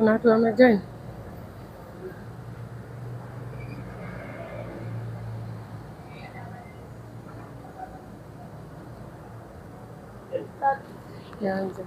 Kuna watu wamejoin. Yaanze.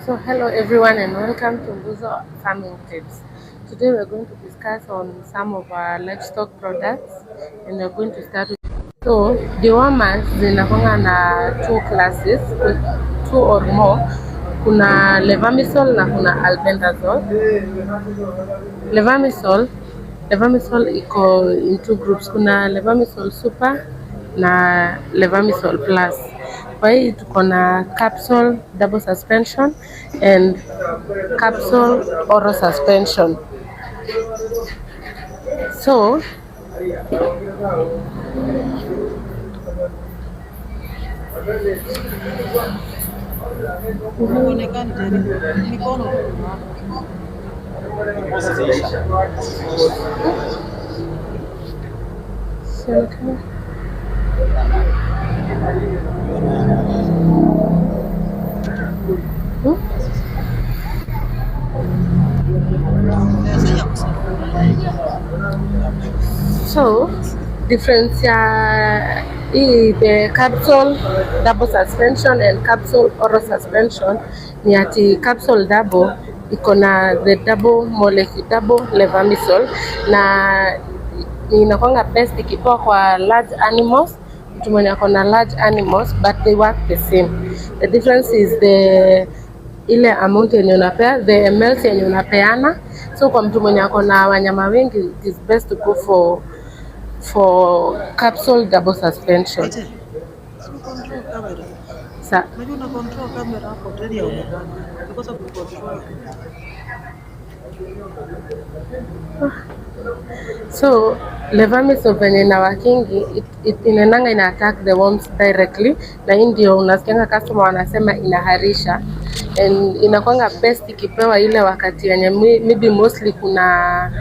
So hello everyone and welcome to Nguzo Farming Tips. Today we're going to discuss on some of our livestock products and we're going to start with so dewormers zinakuwa na two classes, two or more. Kuna levamisole na kuna albendazole. Levamisole iko in two groups. Kuna levamisole super na levamisole plus. Kwa hii tuko na capsule double suspension and capsule oral suspension. So so difference the capsule double suspension and capsule oral suspension ni ati capsule double iko na the double molecule double levamisole na inakuwa best ikipoa kwa large animals. Mtu mwenye ako na large animals but they work the same. The difference is the ile amount yenye unapea, the ml yenye unapeana. So kwa mtu mwenye ako na wanyama wengi it is best to go for capsule double suspension. So levamisole venye na wakingi inenanga ina attack the worms directly, na ndio unasikianga customer wanasema inaharisha, and inakuanga best ikipewa ile wakati yenye maybe mostly kuna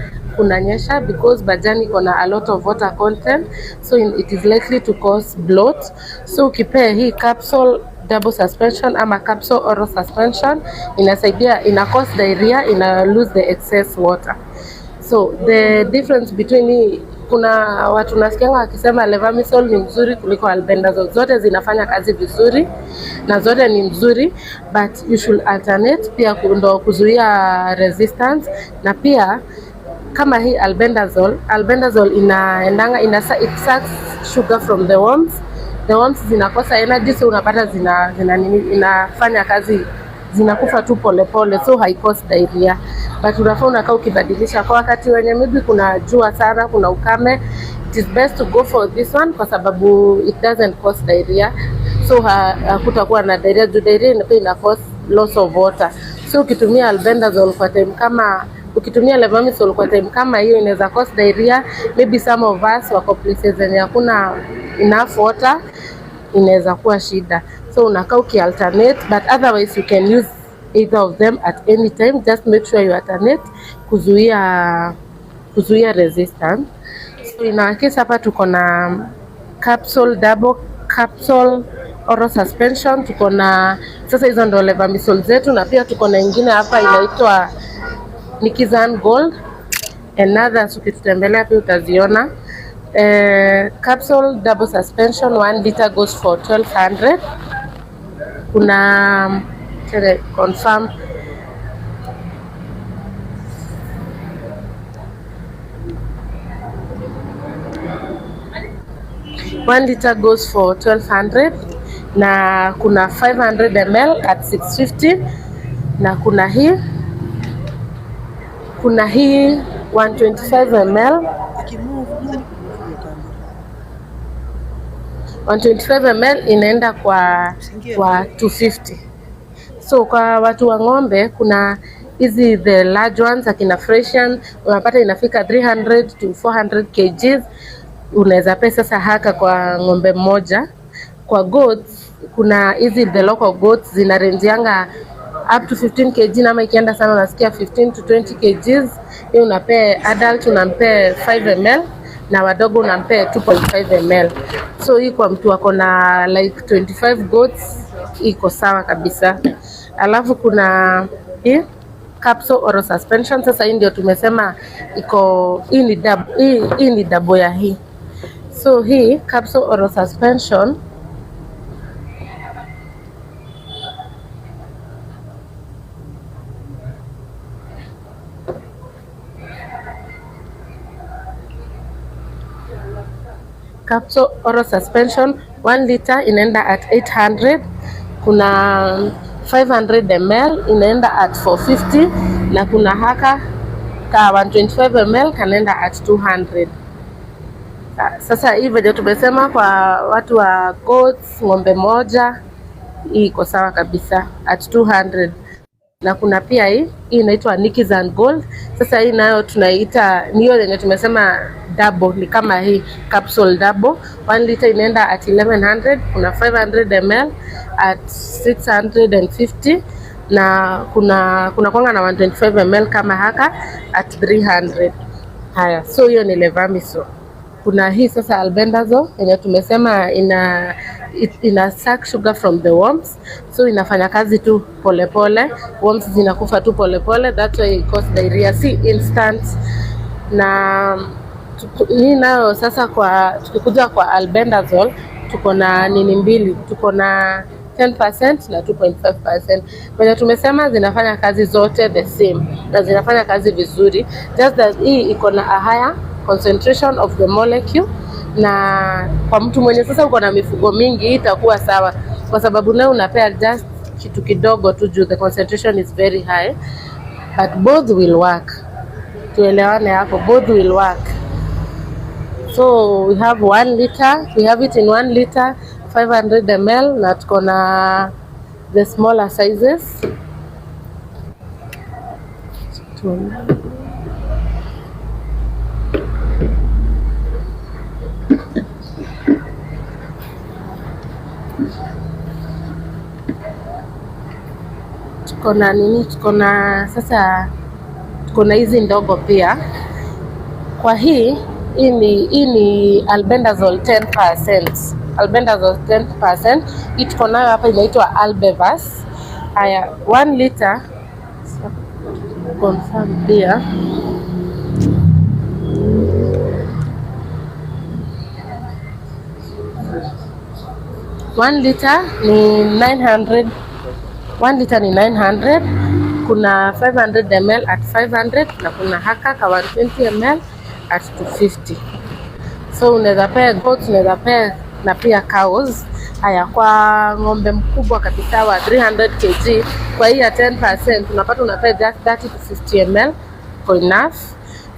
nyesha, because bajani ina a lot of water content, so it is likely to cause bloat. So ukipea hii capsule double suspension ama capsule oral suspension inasaidia, ina cause diarrhea, ina lose the excess water. So the difference between kuna watu nasikianga wakisema levamisole ni mzuri kuliko albendazole. Zote zinafanya kazi vizuri na zote ni mzuri, but you should alternate pia ndo kuzuia resistance. Na pia kama hii albendazole inaendanga it sucks sugar from the worms. The worms zinakosa energy, so unapata inafanya kazi zinakufa tu polepole, so high cost diarrhea. But unafaa unakaa ukibadilisha kwa wakati wenye maybe kuna jua sana, kuna ukame, it is best to go for this one kwa sababu it doesn't cause diarrhea. So hakutakuwa na diarrhea, diarrhea ina cause loss of water. So ukitumia albendazole kwa time kama ukitumia levamisole kwa time kama hiyo inaweza cause diarrhea. Maybe some of us wako places zenye hakuna enough water, inaweza kuwa shida. So unakaa ukialternate, but otherwise you can use either of them at any time. Just make sure you alternate kuzuia resistance. So in our case hapa tuko na capsule double, capsule oral suspension, tuko na sasa hizo ndo levamisole zetu, na pia tuko na ingine hapa inaitwa Nikizan Gold and others, ukitutembelea pia utaziona. Capsule double suspension 1 liter goes for 1200. Kuna confirm 1 liter goes for 1200, na kuna 500 ml at 650, na kuna hii 125 ml 125 ml inaenda kwa 250. So kwa watu wa ng'ombe kuna hizi the large ones akina Fresian unapata inafika 300 to 400 kgs. unaweza pea sasa haka kwa ng'ombe mmoja. Kwa goats kuna hizi the local goats zina rangeanga up to 15 kg, ama ikienda sana unasikia 15 to 20 kg. Hiyo unapea adult, unampea 5 ml, na wadogo unampea 2.5 ml. So hii kwa mtu wako na like 25 goats iko sawa kabisa. Alafu kuna hii capsule oral suspension. Sasa hii ndio tumesema iko hii ni double ya hii. So hii capsule oral suspension oral suspension 1 liter inaenda at 800. Kuna 500 ml inaenda at 450, na kuna haka ka 125 ml kanaenda at 200. Sasa hivi ndio tumesema kwa watu wa goats, ng'ombe moja hii iko sawa kabisa at 200. Na kuna pia hii inaitwa Nikki's and Gold. Sasa hii nayo tunaita niyo yenye tumesema double, ni kama hii capsule double. 1 liter inaenda at 1100, kuna 500 ml at 650, na kuna kwanga na 125 ml kama haka at 300. Haya, so hiyo ni Levamisole. Kuna hii sasa albendazole yenye tumesema ina suck sugar from the worms, so inafanya kazi tu polepole. Worms zinakufa tu polepole, that's why it cause diarrhea, si instant. Na hii nayo sasa, kwa tukikuja kwa albendazole tuko na nini mbili, tuko na 10% na 2.5%. Kwenye tumesema zinafanya kazi zote the same na zinafanya kazi vizuri, just that hii iko na a higher concentration of the molecule. Na kwa mtu mwenye sasa uko na mifugo mingi itakuwa sawa, kwa sababu leo unapea just kitu kidogo tu juu the concentration is very high, but both will work. Tuelewane hapo, both will work. So we have 1 liter, we have it in 1 liter 500 ml, na tuko na the smaller sizes. Tuko na nini, tuko na sasa, tuko na hizi ndogo pia. Kwa hii ni albendazole 10%. Albendazole 10%. Hii tuko nayo hapa inaitwa Albevas. Haya, 1 liter confirm pia. One liter ni 900. 1 liter ni 900. Kuna 500 ml at 500, na kuna haka ka 120 ml at 250. So unaweza pea goats, unaweza pea na pia cows. Haya, kwa ng'ombe mkubwa kabisa wa 300 kg, kwa hii ya 10% unapata unapea just 30 to 50 ml for enough.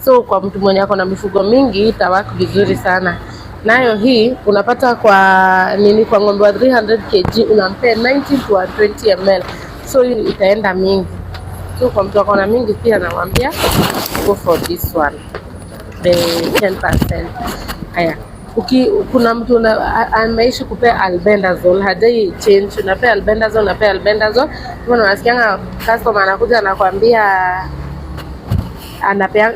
So kwa mtu mwenye ako na mifugo mingi itawaka vizuri sana. Nayo hii unapata kwa nini, kwa ng'ombe wa 300 kg unampea 90 to 120 ml. So hii itaenda mingi. So kwa mtu ako na mingi pia namwambia go for this one, the 10%. Haya, kuna mtu ameishi kupea albendazole, hajai change, unapea albendazole. Kwa unasikianga customer anakuja anakuambia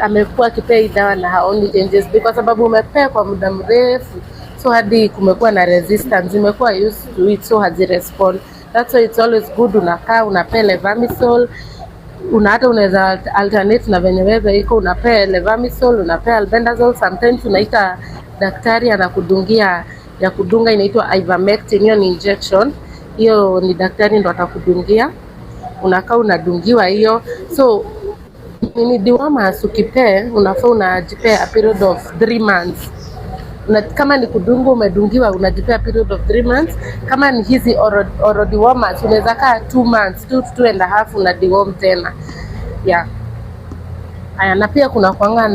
amekuwa akipea hii dawa na haoni changes, kwa sababu umepea kwa muda mrefu, so hadi kumekuwa na resistance, imekuwa used to it, so hazirespond. That's why it's always good unakaa unapea Levamisole. Hata unaweza alternate na venye wewe iko, unapea Levamisole, unapea albendazole. Sometimes unaita daktari anakudungia ya kudunga, inaitwa ivermectin. Hiyo ni injection, hiyo ni daktari ndo atakudungia, unakaa unadungiwa hiyo. So ni dewormers ukipea, unafaa unajipea a period of 3 months. Kama ni kudungu umedungiwa, unajipea period of 3 months. Kama ni hizi oral dewormers unaweza kaa 2 months, 2 to 2.5 una deworm tena. Yeah. Haya, na pia kuna kuanga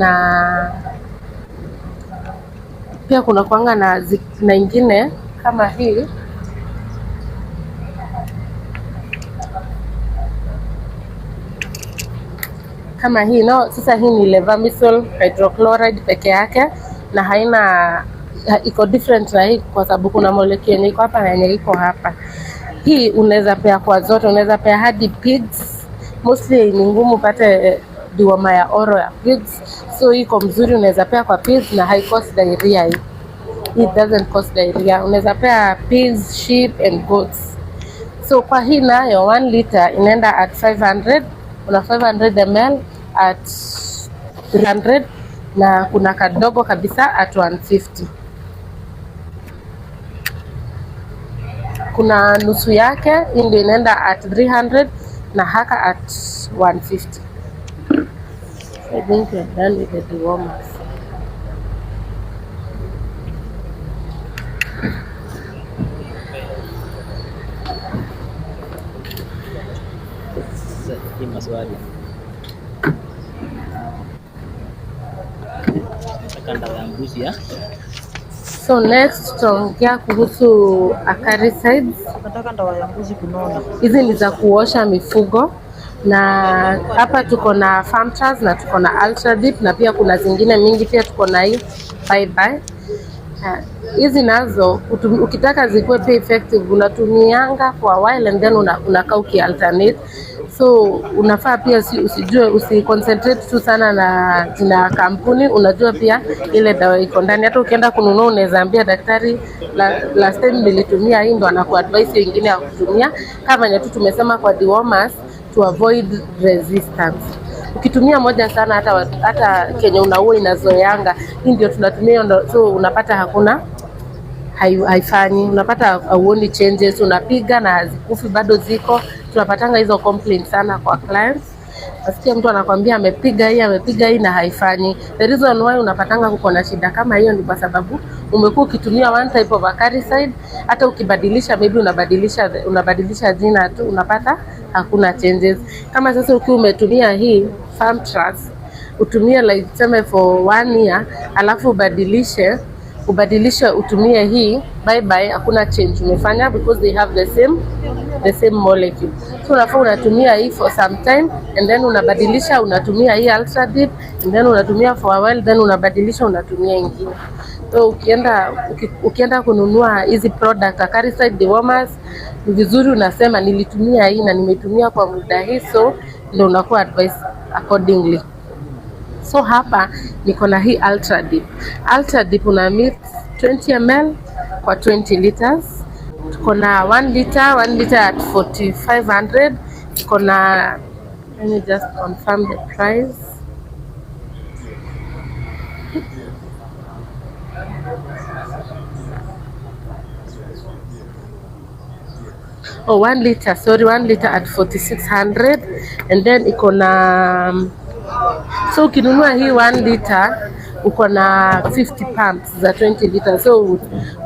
na ingine kama hii. Kama hii no, sasa hii ni Levamisole hydrochloride peke yake, na haina iko different na hii kwa sababu kuna molecule yenye iko hapa na yenye iko hapa. Hii unaweza pea kwa zote, unaweza pea hadi pigs. Mostly ni ngumu pate dewormer ya oral ya pigs, so iko mzuri, unaweza pea kwa pigs na high cost diarrhea. It doesn't cause diarrhea. Unaweza pea pigs, sheep and goats. So kwa hii nayo 1 liter inaenda at 500, kuna 500 ml at 300 na kuna kadogo kabisa at 150. Kuna nusu yake ndio inaenda at 300 na haka at 150. I think we're done with the dewormers. Maswali. Dawa ya mbuzi ya. So next tutaongea kuhusu acaricides. Nataka dawa ya mbuzi kunona. Hizi ni za kuosha mifugo, na hapa tuko na Farmtrust na tuko na Ultra Deep na pia kuna zingine mingi pia tuko na hii Bye Bye. Hizi nazo ukitaka zikuwe pia effective unatumianga for a while and then unakaa ukialternate. So unafaa pia usiconcentrate tu sana na jina kampuni, unajua pia ile dawa iko ndani. Hata ukienda kununua unaweza ambia daktari last time nilitumia hii, ndo anakuadvise nyingine ya kutumia. Kama yenye tu tumesema kwa dewormers, to avoid resistance. Ukitumia moja sana hata kenye unaua inazoeanga. Hii ndio tunatumia, so unapata hakuna haifanyi, unapata hauoni changes, unapiga na hazikufi bado ziko. Tunapatanga hizo complaints sana kwa clients. Nasikia mtu anakuambia amepiga hii na haifanyi. The reason why unapatanga kuko na shida kama hiyo ni kwa sababu umekuwa ukitumia one type of acaricide, hata ukibadilisha maybe unabadilisha jina tu, unapata hakuna changes. Kama sasa ukiwa umetumia hii Farmtrust, utumie like sema for 1 year, alafu ubadilishe utumie hii Bye Bye, hakuna change umefanya because they have the same molecule. So unafaa unatumia hii for some time and then unabadilisha unatumia hii Ultra Deep and then unatumia for a while then unabadilisha unatumia ingine. So ukienda kununua hizi product acaricide dewormers, ni vizuri unasema nilitumia hii na nimetumia kwa muda hii, so ndio unakuwa advice accordingly. So hapa niko na hii Ultra Deep. Ultra Deep una mix 20 ml kwa 20 liters. Tuko na 1 liter at 4500. Tuko na, let me just confirm the price. Oh, 1 liter at 4600. And then iko na, so ukinunua hii 1 liter uko na 50 pumps za 20 liters. So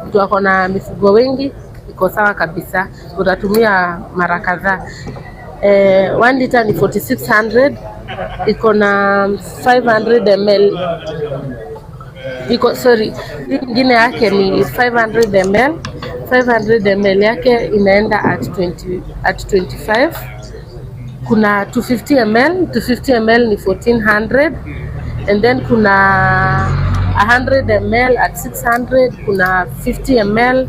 mtu ako na mifugo wengi iko sawa kabisa, utatumia mara kadhaa. 1 liter ni 4600, iko na 500 ml. Ingine yake ni 500 ml. 500 ml yake inaenda at 25. Kuna 250 ml ni 1400, and then kuna 100 ml at 600, kuna 50 ml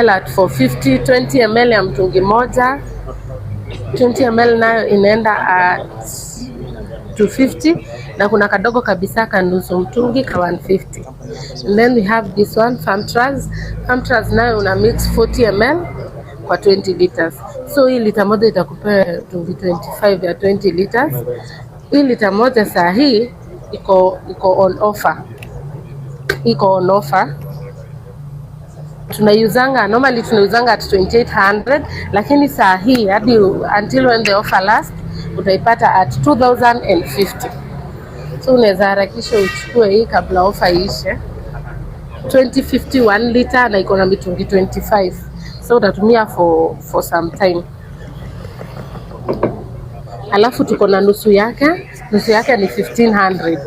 at 450, 20 ml ya mtungi moja. 20 ml nayo inaenda at 250, na kuna kadogo kabisa kanusu mtungi ka 150. And then we have this one Farmtrust nayo una mix 40 ml kwa 20 liters. So hii lita moja itakupea 25 ya 20 liters. Hii lita moja saa hii iko on offer. Normally tunauzanga at 2800, lakini saa hii hadi until when the offer last utaipata at 2050. So unaweza harakisha uchukue hii kabla offer iishe. 2050 1 liter na iko na mitungi 25. So utatumia for some time. Alafu tuko na nusu yake ni 1500.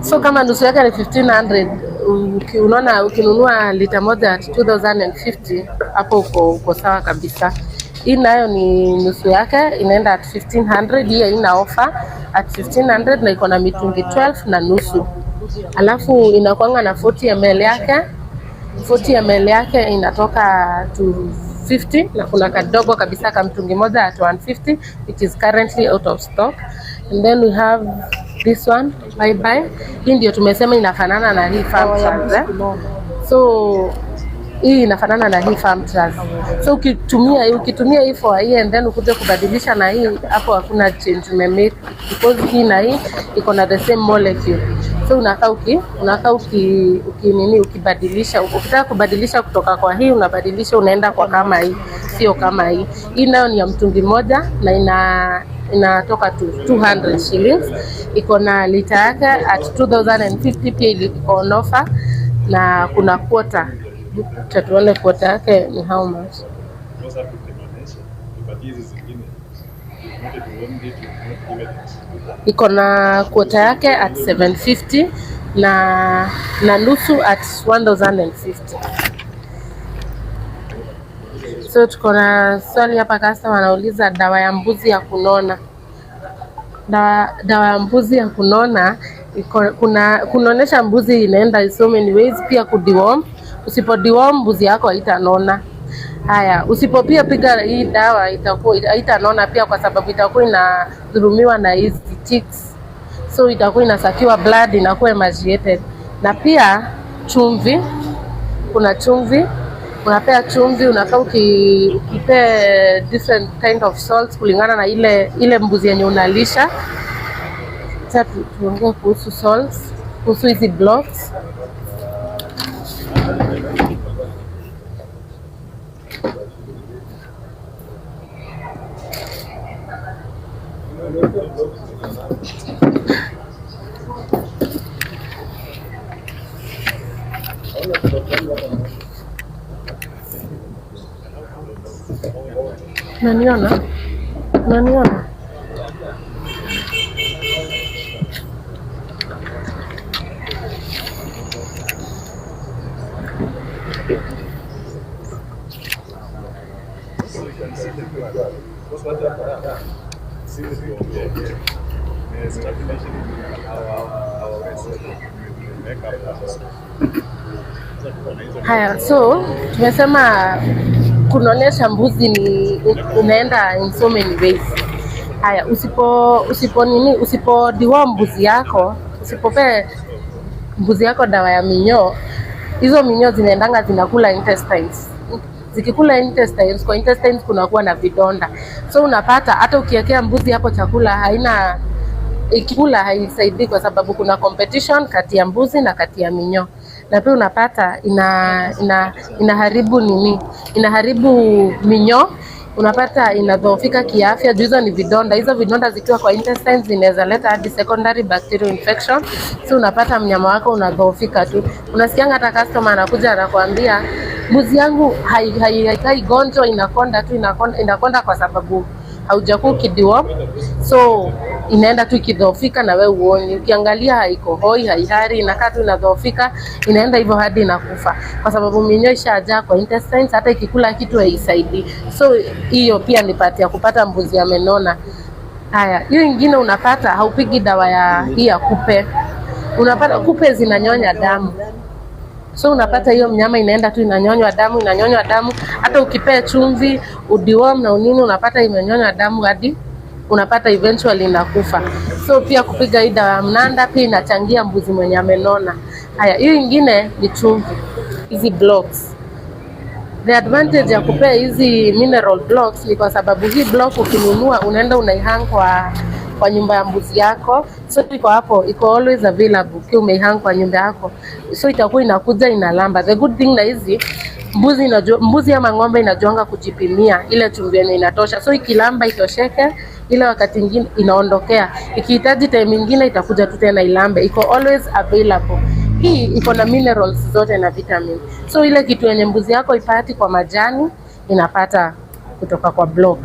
So kama nusu yake ni 1500, unaona ukinunua lita moja at 2050, hapo uko sawa kabisa. Hii nayo ni nusu yake inaenda at 1500. Hii ina offer at 1500 na iko na mitungi 12 na nusu. alafu inakuanga na 40 ml yake. 40 ml yake inatoka to 50 na kuna kadogo kabisa kamtungi moja at 150 which is currently out of stock. And then we have this one bye bye. Hii ndio tumesema inafanana na hii Farm Trust. So hii inafanana na hii Farm Trust. So ukitumia hii for a year and then ukuje kubadilisha na hii, hapo hakuna change umemake because hii na hii iko na the same molecule. So unakaa ukibadilisha, ukitaka kubadilisha kutoka kwa hii unabadilisha unaenda kwa kama hii, sio kama hii. Hii nayo ni ya mtungi moja na inatoka to 200 shillings. Iko na lita yake at 2050, pia iko on offer na kuna quota. Tatuone quota yake ni how much. Iko na quota yake at 750 na nusu at 1050. So tuko na swali hapa, customer anauliza dawa ya mbuzi ya kunona. Dawa ya mbuzi ya kunona kunonesha mbuzi inaenda so many ways, pia kudeworm. Usipo deworm mbuzi yako haitanona. Haya, usipopia piga hii dawa haitanona pia, kwa sababu itakuwa inadhulumiwa na hizi ticks. So itakuwa inasakiwa blood, inakuwa emaciated. Na pia chumvi, kuna chumvi, unapea chumvi, unafaa ukipea different kind of salts kulingana na ile mbuzi yenye unalisha. Sasa tuongee kuhusu salts, kuhusu hizi blocks. Unaniona? Haya, so tumesema kunonesha mbuzi ni unaenda in so many ways. Haya, usipo deworm mbuzi yako, usipope mbuzi yako dawa ya minyoo, hizo minyoo zinaendanga zinakula intestines. Zikikula intestines, kwa intestines kunakuwa na vidonda. So unapata hata ukiwekea mbuzi hapo chakula ikikula haisaidii, kwa sababu kuna competition kati ya mbuzi na kati ya minyoo. Na pia unapata inaharibu inaharibu minyoo, unapata inadhoofika kiafya. Hizo ni vidonda. Hizo vidonda zikiwa kwa intestines zinaweza leta hadi secondary bacterial infection. So unapata mnyama wako unadhoofika tu. Unasikianga hata customer anakuja anakuambia mbuzi yangu haikai gonjwa, inakonda kwa sababu haujakuwa ukideworm. So inaenda tu ikidhoofika na wewe uone. Ukiangalia haiko hoi, haihari, inakaa tu inadhoofika, inaenda hivyo hadi inakufa, kwa sababu minyoo ishajaa kwa intestines, hata ikikula kitu haisaidii. So hiyo pia ni pati ya kupata mbuzi amenona. Haya, hiyo ingine unapata haupigi dawa hii ya kupe. Unapata kupe zinanyonya damu. So unapata hiyo mnyama inaenda tu inanyonywa damu, hata ukipea chumvi, udeworm na unini, unapata imenyonywa damu hadi unapata eventually inakufa. So pia kupiga hii dawa ya mnanda pia inachangia mbuzi mwenye amenona. Haya, hiyo ingine ni chumvi, hizi blocks. The advantage ya kupea hizi mineral blocks ni kwa sababu hii block ukinunua unaenda unaihang kwa nyumba ya mbuzi yako. So iko hapo, iko always available ukiwa umeihang kwa nyumba yako. So itakuwa inakuja inalamba. The good thing na hizi mbuzi ama ng'ombe inajuanga kujipimia ile chumvi yenye inatosha. So ikilamba itosheke, ile wakati mwingine inaondokea. Ikihitaji time nyingine itakuja tu tena ilambe. Iko always available. Hii iko na minerals zote na vitamin. So ile kitu yenye mbuzi yako ipati kwa majani inapata kutoka kwa block.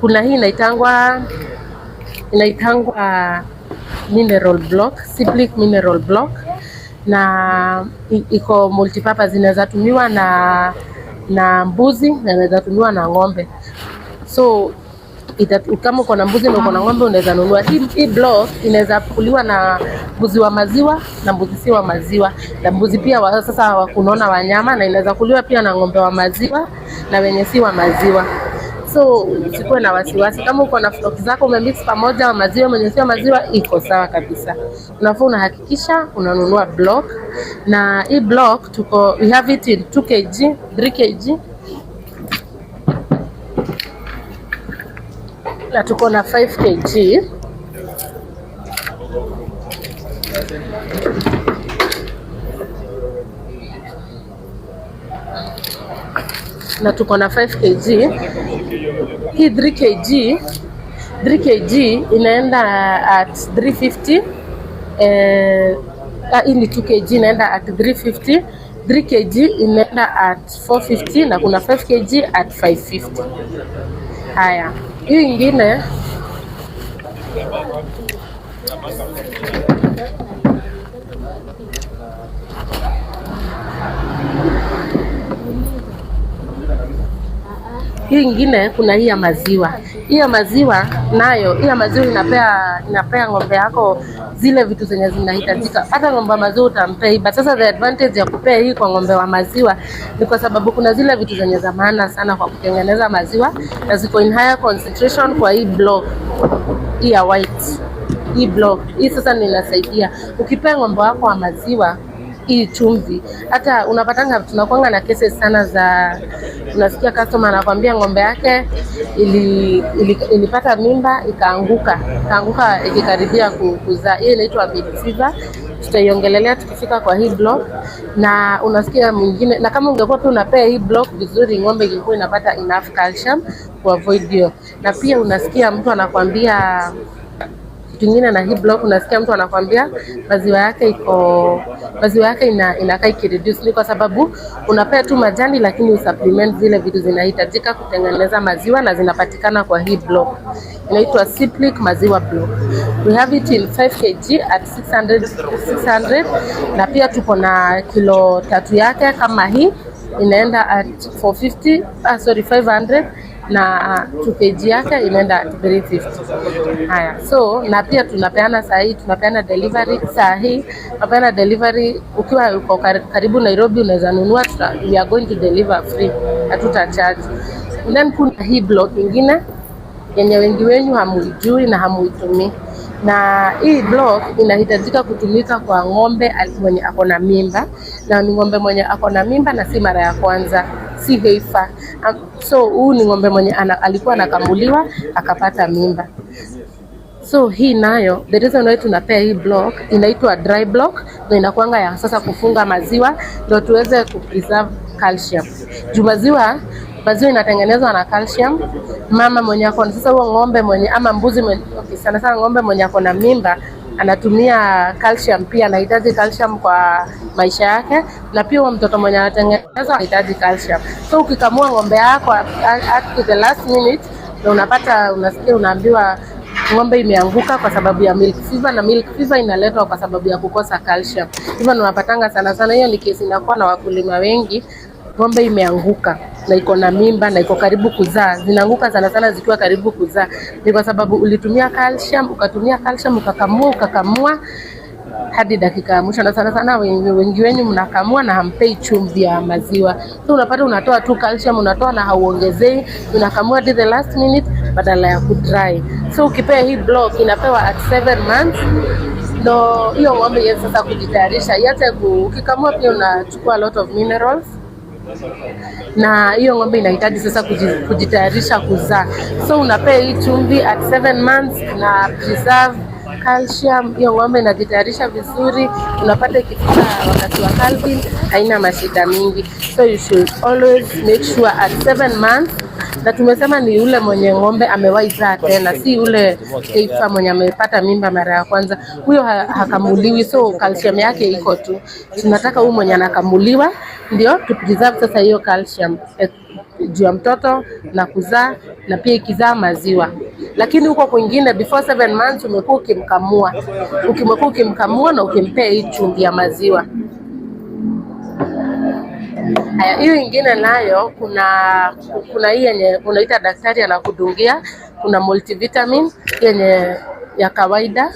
Kuna hii inaitangwa mineral block, cyclic mineral block, na iko multipurpose. Zinaweza tumiwa na mbuzi na inaweza tumiwa na ng'ombe. So kama uko na mbuzi na uko na ng'ombe unaweza nunua hii block. Inaweza kuliwa na mbuzi wa maziwa na mbuzi si wa maziwa, na mbuzi pia sasa wa kunona wanyama, na inaweza kuliwa pia na ng'ombe wa maziwa na wenye si wa maziwa. So usikuwe na wasiwasi, kama uko na flock zako umemix pamoja, wa maziwa mwenye si wa maziwa, iko sawa kabisa. Unafaa unahakikisha unanunua block, na hii block we have it in 2 kg, 3 kg, na tuko na 5 kg. Na tuko na 5 kg. Hii 3 kg inaenda at 350. Hii ni 2 kg inaenda at 350. 3 kg inaenda at 450 na kuna 5 kg at 550. Haya, hii ingine kuna hii ya maziwa. Hii ya maziwa nayo, hii ya maziwa inapea ng'ombe yako zile vitu zenye zinahitajika. Hata ng'ombe wa maziwa utampea, but sasa the advantage ya kupea hii kwa ng'ombe wa maziwa ni kwa sababu kuna zile vitu zenye za maana sana kwa kutengeneza maziwa na ziko in higher concentration kwa hii block hii ya white. Hii block hii sasa inasaidia ukipea ng'ombe wako wa maziwa hii chumvi. Hata unapatanga tunakuanga na cases sana za unasikia customer anakuambia ng'ombe yake ilipata mimba ikaanguka ikikaribia kuzaa. Hii inaitwa milk fever. Tutaiongelelea tukifika kwa hii block. Na unasikia mwingine, na kama ungekuwa tu unapea hii block vizuri, ng'ombe ingekuwa inapata enough calcium to avoid hiyo. Na pia unasikia mtu anakuambia kitu kingine na hii block, unasikia mtu anakuambia maziwa yake inakaa ikireduce. Ni kwa sababu unapea tu majani lakini usupplement zile vitu zinahitajika kutengeneza maziwa na zinapatikana kwa hii block. Inaitwa Cyplic maziwa block. We have it in 5 kg at 600 na pia tuko na kilo 3 yake kama hii inaenda at 500 na 2 kg yake inaenda at 350. Haya, so na pia tunapeana tunapeana delivery tunapeana delivery. Ukiwa uko karibu Nairobi unaweza nunua, we are going to deliver free, hatuta charge. Then kuna hii block nyingine yenye wengi wenu hamuijui na hamuitumii, na hii block inahitajika kutumika kwa ng'ombe mwenye ako na mimba, na ni ng'ombe mwenye ako na mimba na si mara ya kwanza, si heifer. So huu ni ng'ombe mwenye alikuwa anakamuliwa akapata mimba. So hii nayo the reason why tunapea hii block inaitwa dry block, na inakuanga ya sasa kufunga maziwa ndio tuweze kupreserve calcium. Juu maziwa inatengenezwa na calcium. Mama mwenye ako sasa huo ng'ombe mwenye ama mbuzi mwenye, sana ng'ombe mwenye ako na mimba anatumia calcium, pia anahitaji calcium kwa maisha yake, na pia huo mtoto mwenye anatengenezwa anahitaji calcium. So ukikamua ng'ombe yako at the last minute na unasikia unaambiwa ng'ombe imeanguka kwa sababu ya milk fever, na milk fever inaletwa kwa sababu ya kukosa calcium. Hivyo unapatanga sana hiyo ni kesi inakuwa na wakulima wengi. Ng'ombe imeanguka na iko na mimba na iko karibu kuzaa. Zinaanguka sana zikiwa karibu kuzaa. Ni kwa sababu ulitumia calcium, ukakamua hadi dakika ya mwisho. Na sana wengi wenyu mnakamua na hampei chumvi ya maziwa. So unapata unatoa tu calcium, unatoa na hauongezei, unakamua hadi the last minute badala ya kudry. So ukipea hii block inapewa at 7 months. Ndio hiyo ng'ombe yeye sasa kujitayarisha. Ukikamua pia unachukua a lot of minerals. Na hiyo ng'ombe inahitaji sasa kujitayarisha kuzaa. So unapea hii chumvi at 7 months na preserve calcium. Hiyo ng'ombe inajitayarisha vizuri, unapata ikifika wakati wa calving haina mashida mingi. So you should always make sure at 7 months, na tumesema ni yule mwenye ng'ombe amewahi zaa tena, si yule heifer mwenye amepata mimba mara ya kwanza. Huyo hakamuliwi, so calcium yake iko tu. Tunataka huyu mwenye anakamuliwa ndio tu preserve sasa hiyo calcium juu ya mtoto na kuzaa, na pia ikizaa maziwa. Lakini huko kwingine before 7 months umekuwa ukimkamua na ukimpea hii chumvi ya maziwa. Haya, hiyo ingine nayo kuna hii yenye unaita daktari anakudungia kuna multivitamin yenye ya kawaida.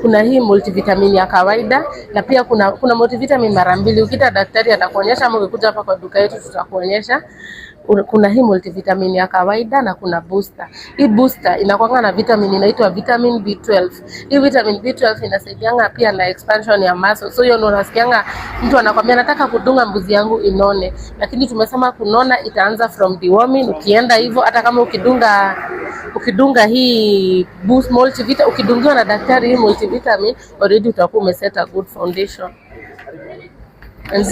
Kuna hii multivitamin ya kawaida na pia kuna multivitamin mara mbili. Ukita daktari atakuonyesha, ama ukikuja hapa kwa duka yetu tutakuonyesha. Kuna hii multivitamin ya kawaida na kuna booster. Hii booster inakuwa na vitamin inaitwa vitamin B12. Hii vitamin B12 inasaidianga pia na expansion ya muscle. So hiyo ndio unasikianga mtu anakuambia nataka kudunga mbuzi yangu inone. Lakini tumesema kunona itaanza from deworming. Ukienda hivyo hata kama ukidunga hii boost multivitamin, ukidungiwa na daktari hii multivitamin, already utakuwa umeset a good foundation. And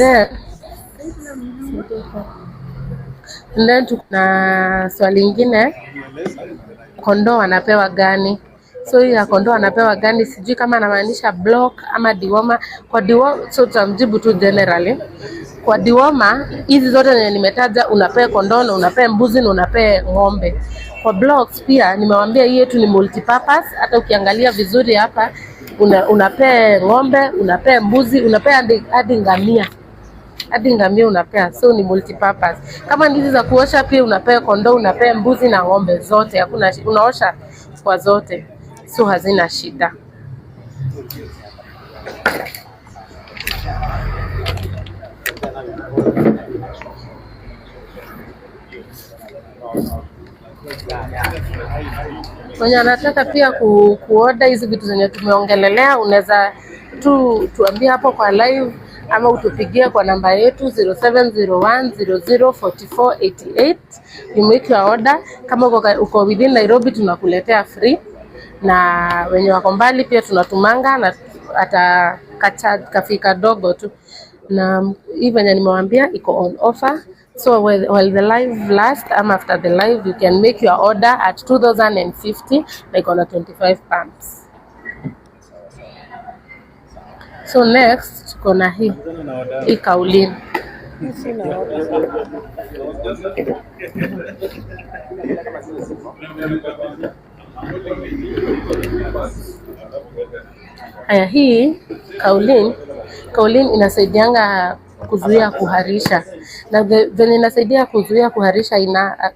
then tuna swali lingine, kondoo wanapewa gani? So hii ya kondoo wanapewa gani sijui kama anamaanisha block ama dewormer. Kwa dewormer so tutamjibu tu generally. Kwa dewormer hizi zote nimetaja unapea kondoo na unapea mbuzi na unapea ng'ombe. Kwa blocks pia nimewaambia hii yetu ni multipurpose. Hata ukiangalia vizuri hapa unapea ng'ombe, unapea mbuzi, unapea hadi ngamia. Hadi ngamia unapea, so ni multipurpose. Kama ndizi za kuosha pia unapea kondoo, unapea mbuzi na ng'ombe zote. Hakuna unaosha kwa zote. So hazina shida. Mwenye anataka pia kuorder hizi vitu zenye tumeongelelea, unaweza tuambie hapo kwa live ama utupigie kwa namba yetu 0701004488. You make your order. Kama uko within Nairobi tunakuletea free, na wenye wako mbali pia tunatumanga na hata kafika dogo tu. Na hii venye nimewaambia iko on offer. So while the live last after the live you can make your order at 2050 na iko na 25 pumps. So next tuko na hii Kaolin. Haya, hii Kaolin inasaidianga kuzuia kuharisha. Na venye inasaidia kuzuia kuharisha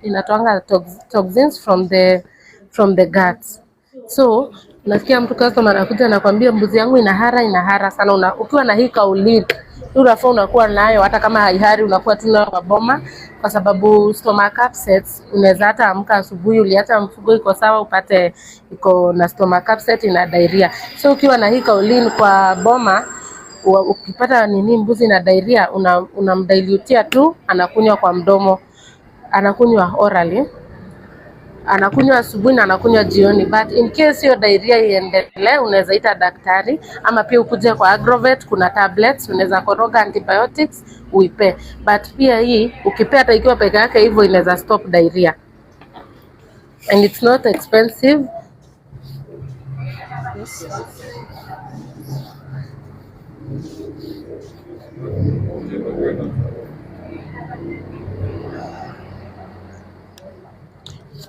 inatoanga toxins from the guts. So nasikia mtu customer anakuja anakuambia mbuzi yangu inahara sana. Ukiwa na hii Kaolin unafaa unakuwa nayo, hata kama haihari unakuwa tu nayo kwa boma, kwa sababu stomach upsets unaweza hata amka asubuhi uliacha mfugo iko sawa upate iko na stomach upset ina diarrhea. So ukiwa na hii Kaolin kwa boma, ukipata mbuzi na diarrhea unamdilutia tu, anakunywa kwa mdomo, anakunywa orally, anakunywa asubuhi na anakunywa jioni. But in case hiyo diarrhea iendelee, unaweza ita daktari, ama pia ukuje kwa Agrovet kuna tablets unaweza koroga antibiotics uipe. But pia hii ukipea hata ikiwa peke yake hivyo inaweza stop diarrhea, and it's not expensive. Yes.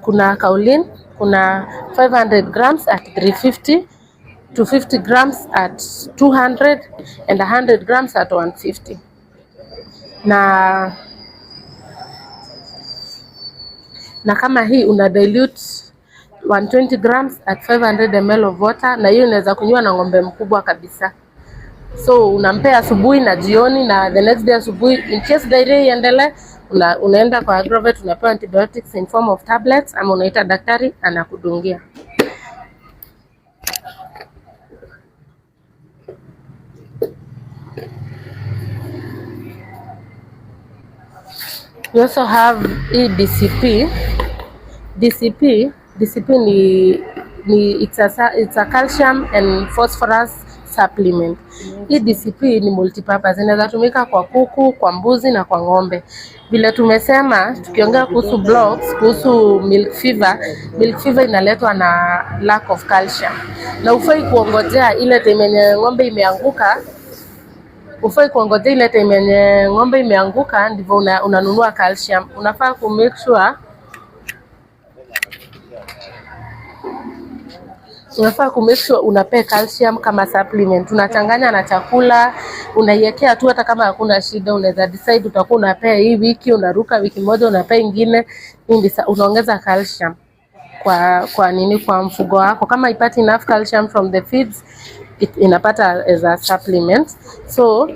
Kuna Kaolin, kuna 500 grams at 350, 250 grams at 200 and 100 grams at 150. Na kama hii una dilute 120 grams at 500 ml of water, na hiyo inaweza kunywa na ng'ombe mkubwa kabisa. So unampea asubuhi na jioni, na the next day asubuhi in case diarrhea iendelee, unaenda kwa Agrovet unapewa antibiotics in form of tablets, ama unaita daktari anakudungia. We also have DCP. DCP ni it's a calcium and phosphorus supplement. Hii DCP ni multipurpose, inaweza tumika kwa kuku, kwa mbuzi na kwa ng'ombe. Vile tumesema tukiongea kuhusu blocks, kuhusu milk fever inaletwa na lack of calcium. Na ufai kuongojea ile time yenye ng'ombe imeanguka. Ndivyo unanunua calcium. Unafaa ku make sure unapea calcium kama supplement. Unachanganya na chakula, unaiwekea tu, hata kama hakuna shida unaweza decide utakuwa unapea hii wiki, unaruka wiki moja unapea ingine, unaongeza calcium kwa mfugo wako. Kama ipati enough calcium from the feeds, inapata as a supplement. So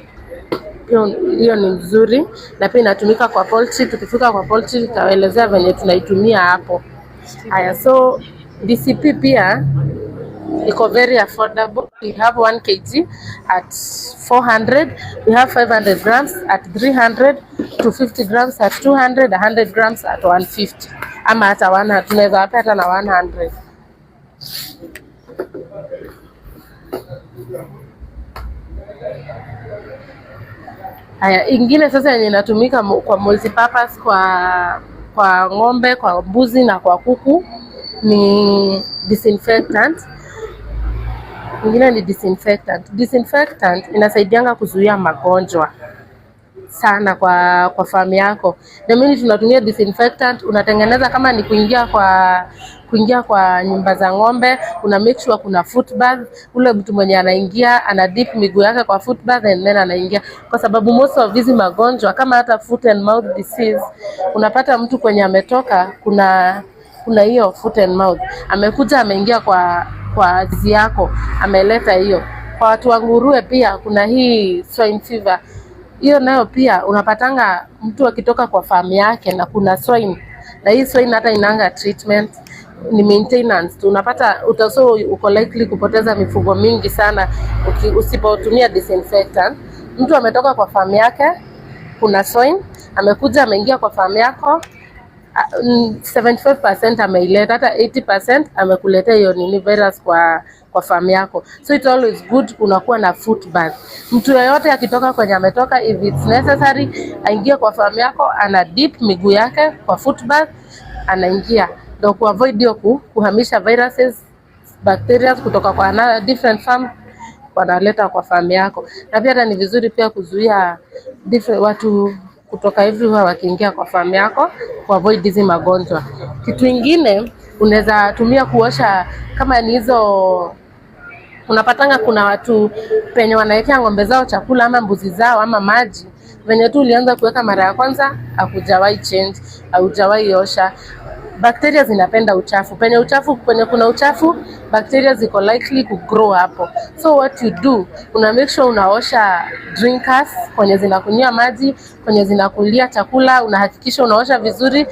hiyo ni nzuri, na pia inatumika kwa poultry. Tukifika kwa poultry tutaelezea venye tunaitumia hapo. Haya, so DCP pia iko very affordable. We have 1 kg at 400, we have 500 grams at 300, 250 grams at 200, 100 grams at 150, ama hata 100, tunaweza wapea hata na 100. Haya, ingine sasa yenye inatumika kwa multipurpose kwa ng'ombe, kwa mbuzi na kwa kuku ni disinfectant. Ingine ni disinfectant. Disinfectant inasaidianga kuzuia magonjwa sana kwa farm yako. Na mimi tunatumia disinfectant, unatengeneza kama ni kuingia kwa nyumba za ng'ombe, una make sure kuna foot bath. Ule mtu mwenye anaingia ana dip miguu yake kwa foot bath and then anaingia, kwa sababu most of hizi magonjwa kama hata foot and mouth disease, unapata mtu kwenye ametoka kuna hiyo foot and mouth, amekuja ameingia kwa zizi yako, ameleta hiyo. Kwa watu wa nguruwe pia kuna hii swine fever. Hiyo nayo pia unapatanga mtu akitoka kwa farm yake na kuna swine, na hii swine hata inanga treatment, ni maintenance tu. Unapata uko likely kupoteza mifugo mingi sana usipotumia disinfectant. Mtu ametoka kwa farm yake, kuna swine, amekuja ameingia kwa farm yako, 75% ameileta, hata 80% amekuletea hiyo virus kwa farm yako. So it's always good unakuwa na foot bath. Mtu yeyote akitoka kwenye ametoka, if it's necessary aingie kwa farm yako, ana dip miguu yake kwa foot bath, anaingia, ndio kuavoid hiyo kuhamisha viruses, bacteria kutoka kwa another different farm wanaleta kwa farm yako. Na pia hata ni vizuri pia kuzuia watu kutoka everywhere wakiingia kwa farm yako, kuavoid hizi magonjwa. Kitu ingine unaweza tumia kuosha, kama ni hizo unapatanga kuna watu penye wanawekea ng'ombe zao chakula ama mbuzi zao ama maji, venye tu ulianza kuweka mara ya kwanza hakujawahi change, haujawahi osha. Bacteria zinapenda uchafu. Penye kuna uchafu, bacteria ziko likely to grow hapo. So what you do, una make sure unaosha drinkers kwenye zinakunywa maji, kwenye zinakulia chakula, unahakikisha unaosha vizuri,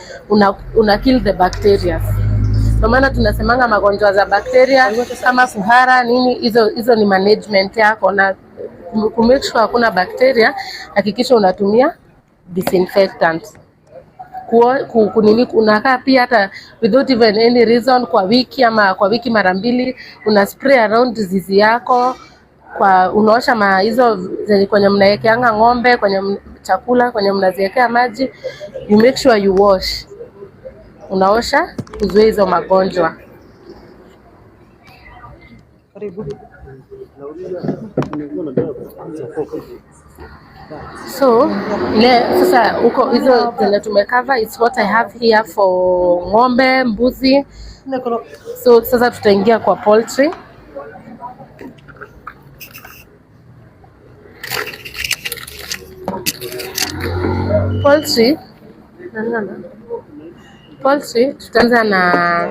una kill the bacteria. Kwa maana tunasemanga magonjwa za bacteria kama kuhara nini, hizo ni management yako, na ku make sure hakuna bacteria, hakikisha unatumia disinfectant. Unakaa pia hata without even any reason, kwa wiki mara 2 una spray around zizi yako, unaosha hizo kwenye mnawekeanga ng'ombe, kwenye chakula, kwenye mnaziwekea maji, you make sure you wash, unaosha kuzuia hizo magonjwa. So sasa huko hizo zenye tumecover is what I have here for ng'ombe, mbuzi. So sasa tutaingia kwa poultry. Poultry tutaanza na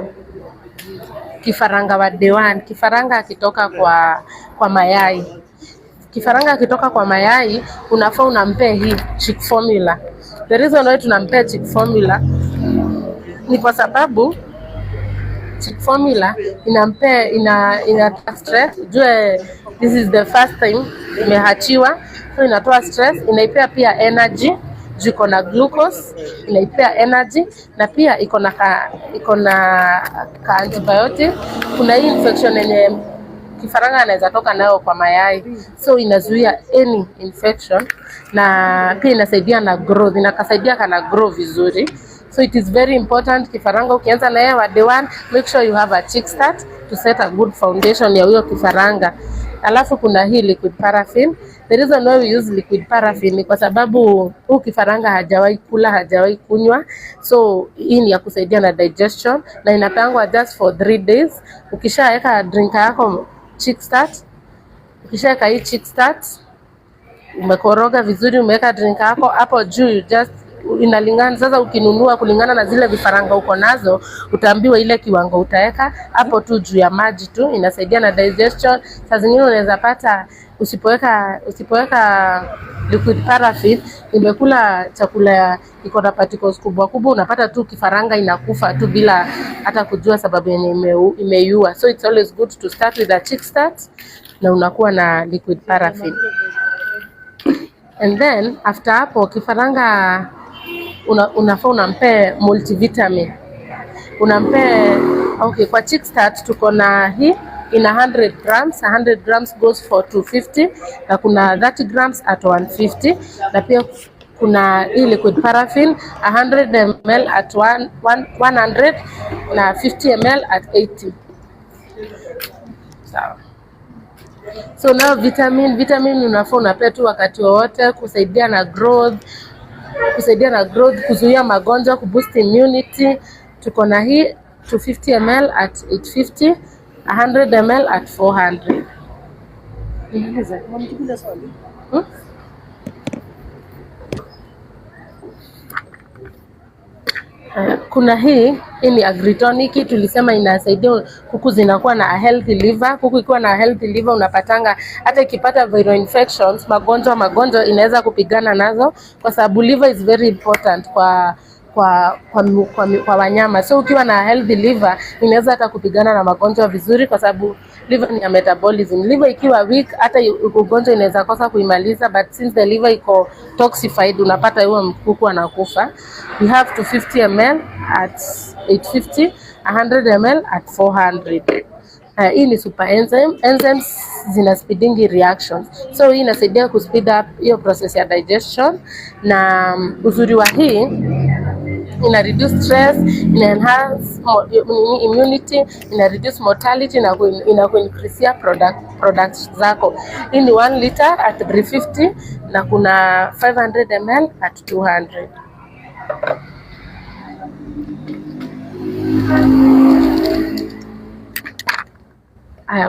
kifaranga wa Dewan. Kifaranga akitoka kwa mayai. Kifaranga akitoka kwa mayai, unafaa unampea hii chick formula. The reason why tunampea chick formula ni kwa sababu chick formula ina stress. Jue this is the first time imehachiwa, so inatoa stress, inaipea pia energy. Iko na glucose, inaipea energy, na pia iko na antibiotic. Kuna hii infection yenye kifaranga anaweza toka nayo kwa mayai, so inazuia any infection, na pia inasaidia na growth, inakasaidia kana grow vizuri. So it is very important, kifaranga ukianza na yeye wa day one, make sure you have a chick start to set a good foundation ya huyo kifaranga. Alafu kuna hii liquid paraffin. The reason why we use liquid paraffin ni kwa sababu huu kifaranga hajawahi kula, hajawahi kunywa, so hii ni ya kusaidia na digestion, na inapangwa just for 3 days. Ukishaweka drink yako chick start, ukishaweka hii chick start, umekoroga vizuri, umeweka drink yako hapo juu, just inalingana sasa. Ukinunua kulingana na zile vifaranga uko nazo, utaambiwa ile kiwango utaweka hapo tu juu ya maji tu, inasaidia na digestion. Saa zingine unaweza pata usipoweka liquid paraffin, imekula chakula iko na particles kubwa kubwa, unapata tu kifaranga inakufa tu bila hata kujua sababu yenye imeiua. So it's always good to start with a chick start na unakuwa na liquid paraffin. And then after hapo kifaranga unafaa unampe multivitamin. Okay, kwa chick start tuko na hii ina 100 grams. 100 grams goes for 250 na kuna 30 grams at 150, na pia kuna hii liquid paraffin 100 ml at 100 na 50 ml at 80. Sawa. So now vitamin unafaa unapea tu wakati wowote kusaidia na growth, kuzuia magonjwa, kuboost immunity. Tuko na hii 250 ml at 850, 100 ml at 400. Kuna hii ni agritonic, tulisema inasaidia kuku zinakuwa na a healthy liver. Kuku ikiwa na a healthy liver unapatanga hata ikipata viral infections, magonjwa inaweza kupigana nazo, kwa sababu liver is very important kwa wanyama. So ukiwa na healthy liver inaweza hata kupigana na magonjwa vizuri, kwa sababu liver ni ya metabolism. Liver ikiwa weak, hata ugonjwa inaweza kosa kuimaliza, but since the liver iko toxified, unapata huyo kuku anakufa. We have 250 ml at 850, 100 ml at 400. Hii ni super enzyme. Enzymes zina speeding reactions, so hii inasaidia ku speed up hiyo process ya digestion. Na uzuri wa hii, ina reduce stress, ina enhance immunity, ina reduce mortality na ina increase products zako. Hii ni 1 liter at 350 na kuna 500 ml at 200.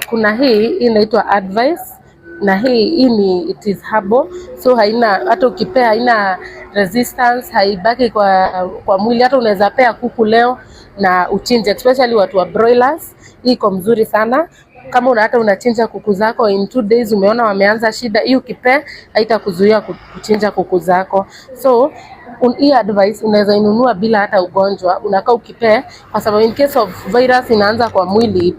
Kuna hii inaitwa Advice, na hii ni it is herbal, so haina, hata ukipea haina resistance, haibaki kwa mwili. Hata unaweza pea kuku leo na uchinje, especially watu wa broilers. Hii iko mzuri sana. Kama hata unachinja kuku zako in 2 days, umeona wameanza shida, hii ukipea haitakuzuia kuchinja kuku zako. So hii Advice unaweza inunua bila hata ugonjwa, unakaa ukipea, kwa sababu in case of virus inaanza kwa mwili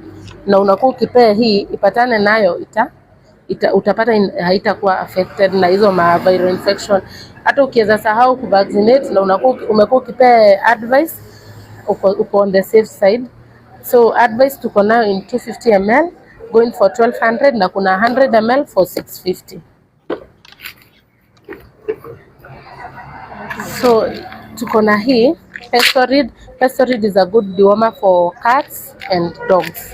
na unakuwa ukipea hii ipatane nayo, utapata haitakuwa affected na hizo viral infection. Hata ukiweza sahau kuvaccinate na umekuwa ukipea Advice, uko on the safe side. So Advice tuko nayo in 250 ml going for 1200 na kuna 100 ml for 650. So tuko na hii Pestorid. Pestorid is a good dewormer for cats and dogs.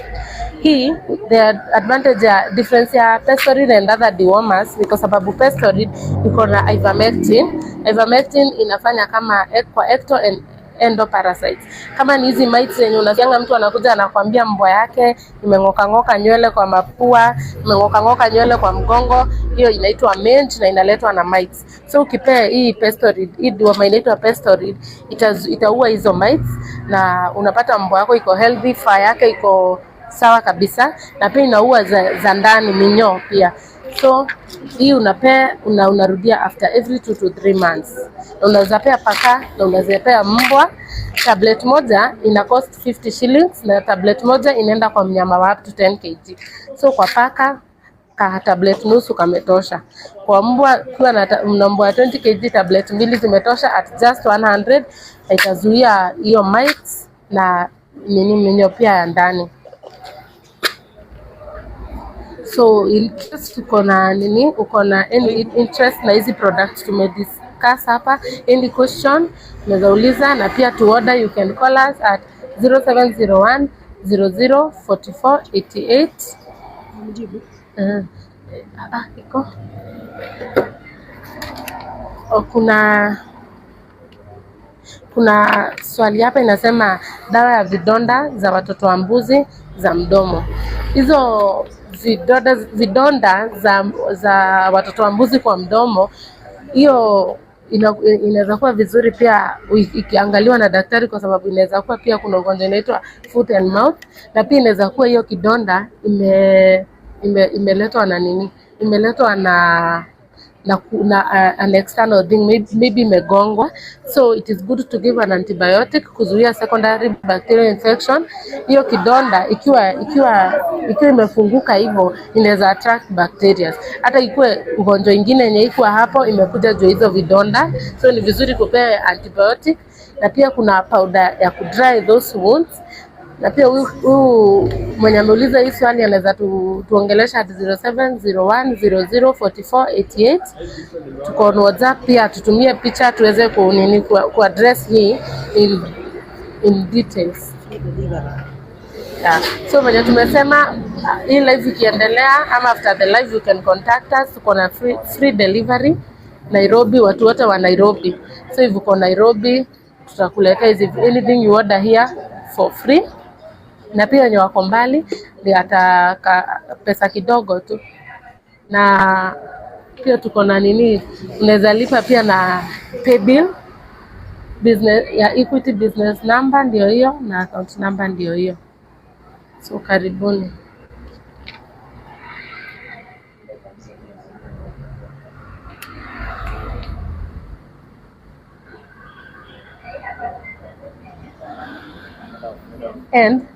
Hii the advantage difference ya Pestorid and other dewormers ni kwa sababu Pestorid iko na ivermectin. Ivermectin inafanya kama kwa ecto and endoparasites. Kama ni hizi mites yenye unasianga mtu anakuja anakuambia mbwa yake imeng'oka nywele kwa mapua, imeng'oka nywele kwa mgongo, hiyo inaitwa mange na inaletwa na mites. So ukipea hii Pestorid, hii dewormer inaitwa Pestorid, itaua hizo mites na unapata mbwa yako iko healthy, fur yake iko sawa kabisa, na pia inaua za ndani, minyoo pia. So hii unapea unarudia after every 2 to 3 months. Unaweza pea paka na unaweza pea mbwa. Tablet moja ina cost 50 shillings na tablet moja inaenda kwa mnyama wa up to 10 kg. So kwa paka ka tablet nusu kametosha. Kwa mbwa kwa na mbwa 20 kg tablet mbili zimetosha at just 100, na itazuia hiyo mites na minyoo pia ya ndani. So in case uko na any interest na hizi products tumediscuss hapa, any question unaweza uliza, na pia to order you can call us at 0701 00 44 88. Iko kuna swali hapa inasema dawa ya vidonda za watoto wa mbuzi za mdomo. Hizo vidonda za watoto wa mbuzi kwa mdomo, hiyo inaweza kuwa vizuri pia ikiangaliwa na daktari, kwa sababu inaweza kuwa pia kuna ugonjwa inaitwa foot and mouth, na pia inaweza kuwa hiyo kidonda imeletwa na nini, imeletwa na an external thing, maybe imegongwa. So it is good to give an antibiotic kuzuia secondary bacterial infection. Hiyo kidonda ikiwa imefunguka hivyo inaweza attract bacteria, hata ikuwe ugonjwa ingine yenye iko hapo imekuja juu hizo vidonda. So ni vizuri kupewa antibiotic, na pia kuna powder ya kudry those wounds. Na pia huyu mwenye ameuliza hii swali anaweza tuongelesha at 0701004488. Tuko on WhatsApp pia, tutumie picha tuweze ku address hii in details. Yeah. So mwenye tumesema hii live ikiendelea ama after the live you can contact us. Tuko na free delivery Nairobi, watu wote wa Nairobi. So if uko Nairobi tutakuletea anything you order here for free. Na pia wenye wako mbali ni hata pesa kidogo tu. Na pia tuko na nini, unaweza lipa pia na pay bill business ya Equity business number ndio hiyo, na account number ndio hiyo. So karibuni. And